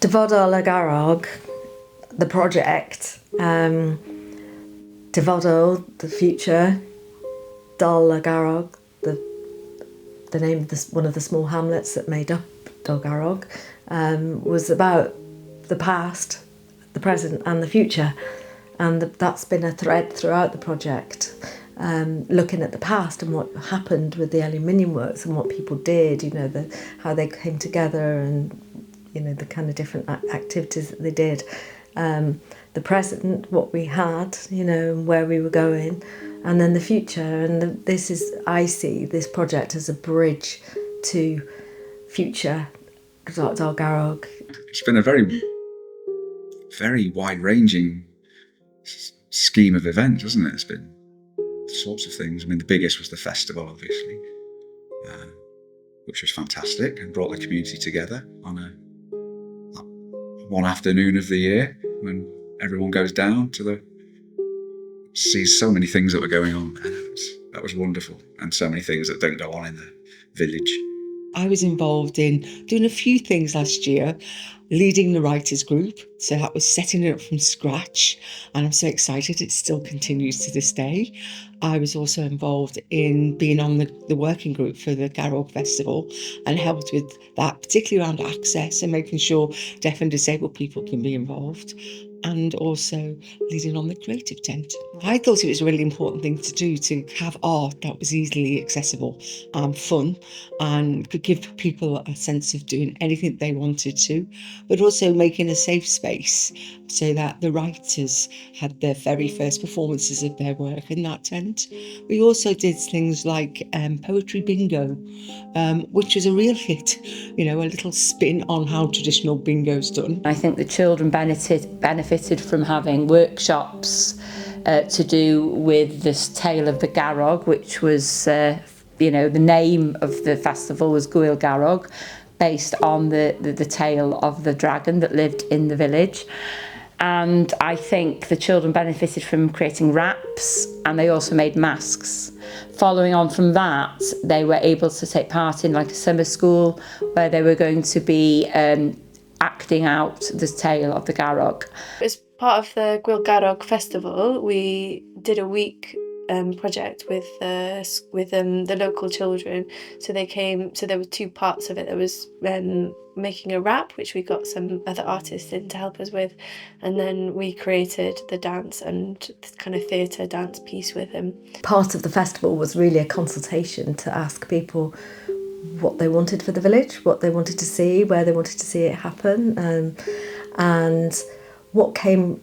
DyfoDol a Garrog, the project, DyfoDol, the future, Dol a Garrog, the name of one of the small hamlets that made up Dol Garrog, was about the past, the present and the future. And that's been a thread throughout the project, looking at the past and what happened with the aluminium works and what people did, how they came together and, the kind of different activities that they did. The present, what we had, and where we were going, and then the future. And I see this project as a bridge to future Dr. Garrog. It's been a very, very wide-ranging scheme of events, hasn't it? It's been sorts of things. I mean, the biggest was the festival, obviously, which was fantastic and brought the community together on one afternoon of the year when everyone goes down to sees so many things that were going on. That was wonderful, and so many things that don't go on in the village. I was involved in doing a few things last year, leading the writers group. So that was setting it up from scratch. And I'm so excited it still continues to this day. I was also involved in being on the working group for the Garrog Festival and helped with that, particularly around access and making sure deaf and disabled people can be involved. And also leading on the creative tent. I thought it was a really important thing to do, to have art that was easily accessible and fun and could give people a sense of doing anything they wanted to, but also making a safe space so that the writers had their very first performances of their work in that tent. We also did things like poetry bingo, which was a real hit, a little spin on how traditional bingo's done. I think the children benefited from having workshops to do with this tale of the Garrog, which was, the name of the festival was Gwyl Garrog, based on the tale of the dragon that lived in the village. And I think the children benefited from creating wraps, and they also made masks. Following on from that, they were able to take part in like a summer school where they were going to be acting out the tale of the Garrog. As part of the Gwyl Garrog festival, we did a week project with the local children. So they came. So there were two parts of it. There was making a rap, which we got some other artists in to help us with, and then we created the dance and this kind of theatre dance piece with them. Part of the festival was really a consultation to ask people what they wanted for the village, what they wanted to see, where they wanted to see it happen, and what came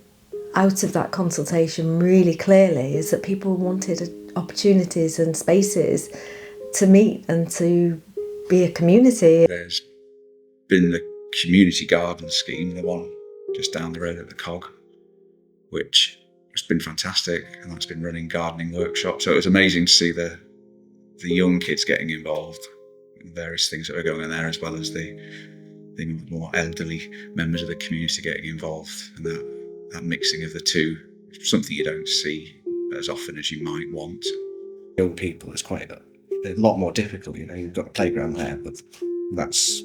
out of that consultation really clearly is that people wanted opportunities and spaces to meet and to be a community. There's been the community garden scheme, the one just down the road at the Cog, which has been fantastic, and that's been running gardening workshops. So it was amazing to see the young kids getting involved in various things that were going on there, as well as the more elderly members of the community getting involved, and that mixing of the two, something you don't see as often as you might want. Young people is quite a lot more difficult. You've got a playground there, but that's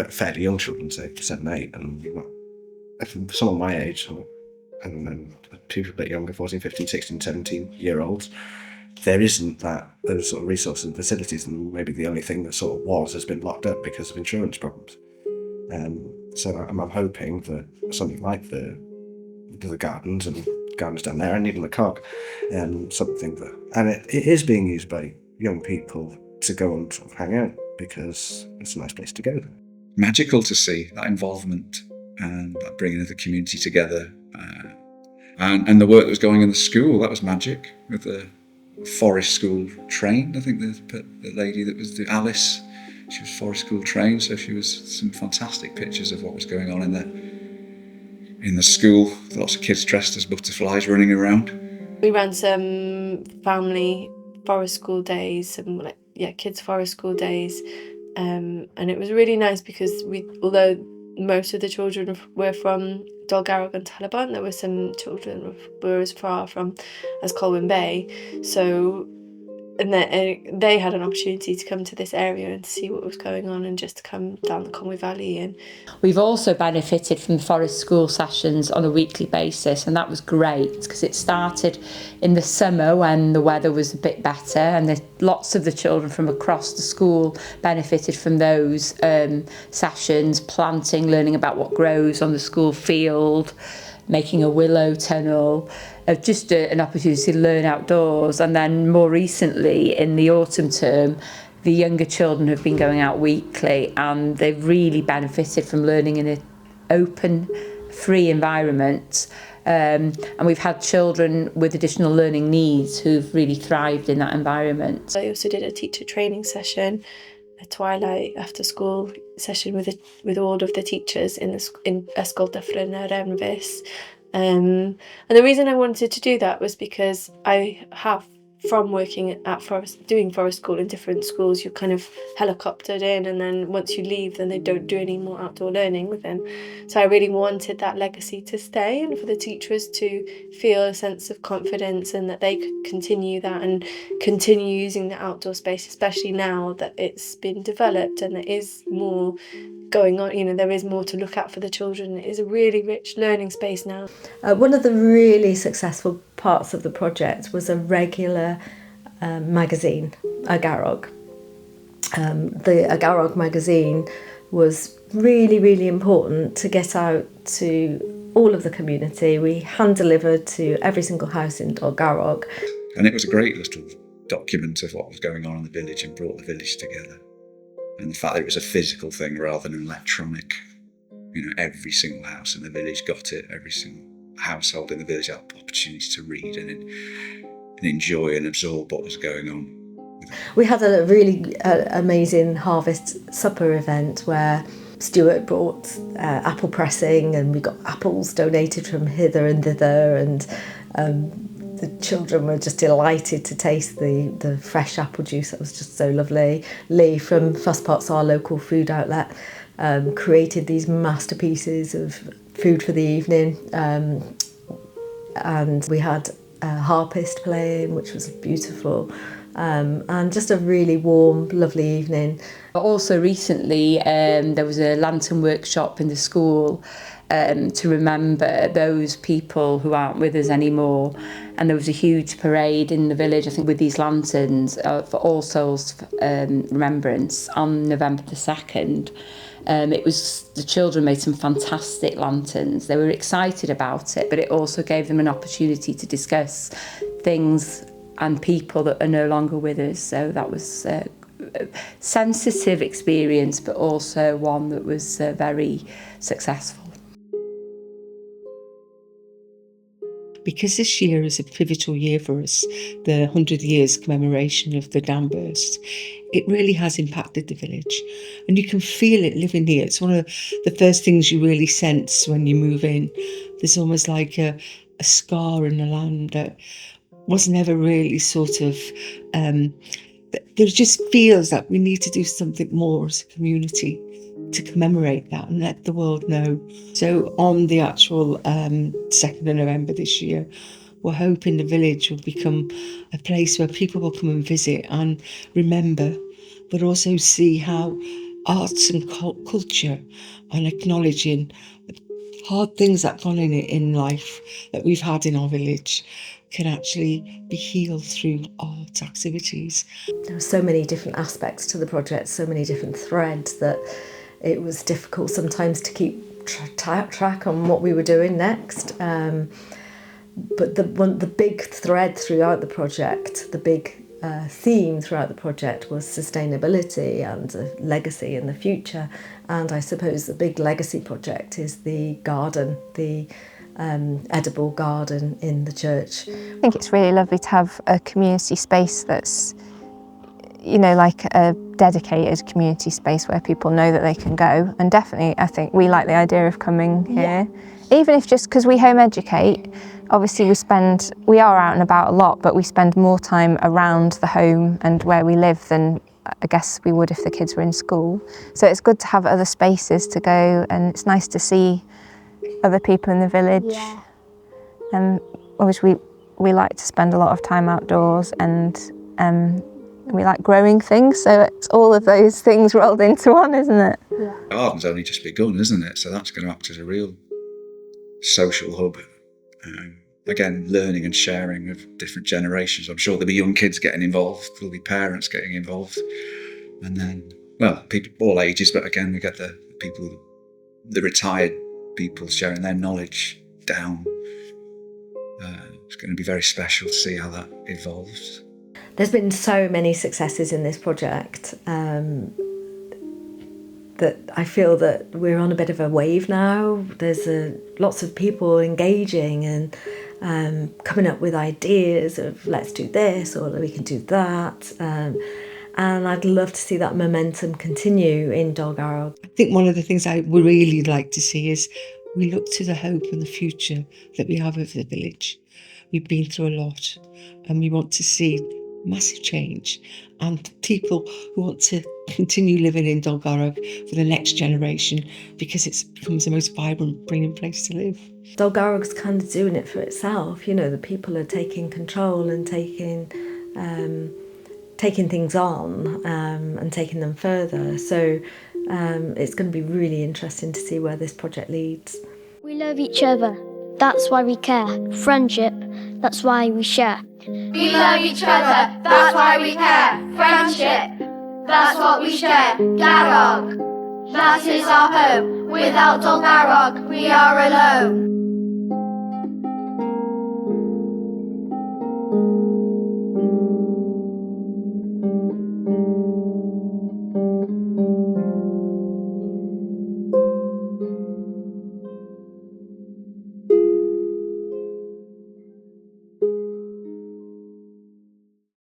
fairly young children, say 7, 8, and someone my age, and then people a bit younger, 14, 15, 16, 17-year-olds, there isn't those sort of resources and facilities, and maybe the only thing that sort of has been locked up because of insurance problems. So I'm hoping that something like the gardens and gardens down there, and even the Cog, something that, and it is being used by young people to go and sort of hang out, because it's a nice place to go. Magical to see that involvement and that bringing of the community together, and the work that was going in the school. That was magic, with the forest school trained. I think the lady that was Alice, she was forest school trained, so she was some fantastic pictures of what was going on in the school. Lots of kids dressed as butterflies running around. We ran some family forest school days, some kids forest school days, and it was really nice because although most of the children were from Dol Garrog and Talabon, there were some children who were as far from as Colwyn Bay, so and they had an opportunity to come to this area and see what was going on, and just to come down the Conwy Valley. And we've also benefited from the forest school sessions on a weekly basis, and that was great because it started in the summer when the weather was a bit better, and lots of the children from across the school benefited from those sessions, planting, learning about what grows on the school field, making a willow tunnel, just an opportunity to learn outdoors. And then more recently in the autumn term, the younger children have been going out weekly, and they've really benefited from learning in an open, free environment. And we've had children with additional learning needs who've really thrived in that environment. I also did a teacher training session, a twilight after school session with all of the teachers in Ysgol Dyffryn yr Enfys. And the reason I wanted to do that was because I have, from working at doing forest school in different schools, you're kind of helicoptered in, and then once you leave, then they don't do any more outdoor learning with them. So I really wanted that legacy to stay, and for the teachers to feel a sense of confidence, and that they could continue that and continue using the outdoor space, especially now that it's been developed and there is more going on. You know, there is more to look at for the children. It is a really rich learning space now. One of the really successful parts of the project was a regular magazine, a Garrog. A Garrog magazine was really important to get out to all of the community. We hand-delivered to every single house in Garrog. And it was a great little document of what was going on in the village and brought the village together. And the fact that it was a physical thing rather than an electronic. You know, every single house in the village got it. Every single household in the village had opportunities to read and enjoy and absorb what was going on. We had a really amazing harvest supper event where Stuart brought apple pressing, and we got apples donated from hither and thither, and the children were just delighted to taste the fresh apple juice. That was just so lovely. Lee from Fusspots, our local food outlet, created these masterpieces of food for the evening, and we had a harpist playing, which was beautiful, and just a really warm, lovely evening. Also recently there was a lantern workshop in the school to remember those people who aren't with us anymore, and there was a huge parade in the village, I think, with these lanterns for All Souls remembrance on November the 2nd. The children made some fantastic lanterns. They were excited about it, but it also gave them an opportunity to discuss things and people that are no longer with us. So that was a sensitive experience, but also one that was very successful. Because this year is a pivotal year for us, the 100 years commemoration of the dam burst, it really has impacted the village. And you can feel it living here. It's one of the first things you really sense when you move in. There's almost like a scar in the land that was never really sort of... there just feels that we need to do something more as a community to commemorate that and let the world know. So on the actual 2nd of November this year, we're hoping the village will become a place where people will come and visit and remember, but also see how arts and culture and acknowledging hard things that have gone in life that we've had in our village can actually be healed through art activities. There were so many different aspects to the project, so many different threads, that it was difficult sometimes to keep track on what we were doing next. But the big thread throughout the project, the big theme throughout the project was sustainability and legacy in the future. And I suppose the big legacy project is the garden, the edible garden in the church. I think it's really lovely to have a community space that's, you know, like a dedicated community space where people know that they can go. And definitely, I think we like the idea of coming here. Even if just because we home educate, obviously we are out and about a lot, but we spend more time around the home and where we live than I guess we would if the kids were in school. So it's good to have other spaces to go, and it's nice to see other people in the village. Obviously we like to spend a lot of time outdoors, and we like growing things. So it's all of those things rolled into one, isn't it? Garden's only just begun, isn't it? So that's going to act as a real social hub. Again, learning and sharing of different generations. I'm sure there'll be young kids getting involved, there'll be parents getting involved, and then, well, people all ages, but again, we get the people, the retired people sharing their knowledge down. It's going to be very special to see how that evolves. There's been so many successes in this project that I feel that we're on a bit of a wave now. There's lots of people engaging and coming up with ideas of let's do this or we can do that. And I'd love to see that momentum continue in Dol Garrog. I think one of the things I would really like to see is we look to the hope and the future that we have of the village. We've been through a lot and we want to see massive change and people who want to continue living in Dol Garrog for the next generation because it becomes the most vibrant, brilliant place to live. Dol Garrog's kind of doing it for itself. You know, the people are taking control and taking things on and taking them further. So it's going to be really interesting to see where this project leads. We love each other. That's why we care. Friendship, that's why we share. We love each other, that's why we care. Friendship, that's what we share. Garrog, that is our home. Without Dol Garrog, we are alone.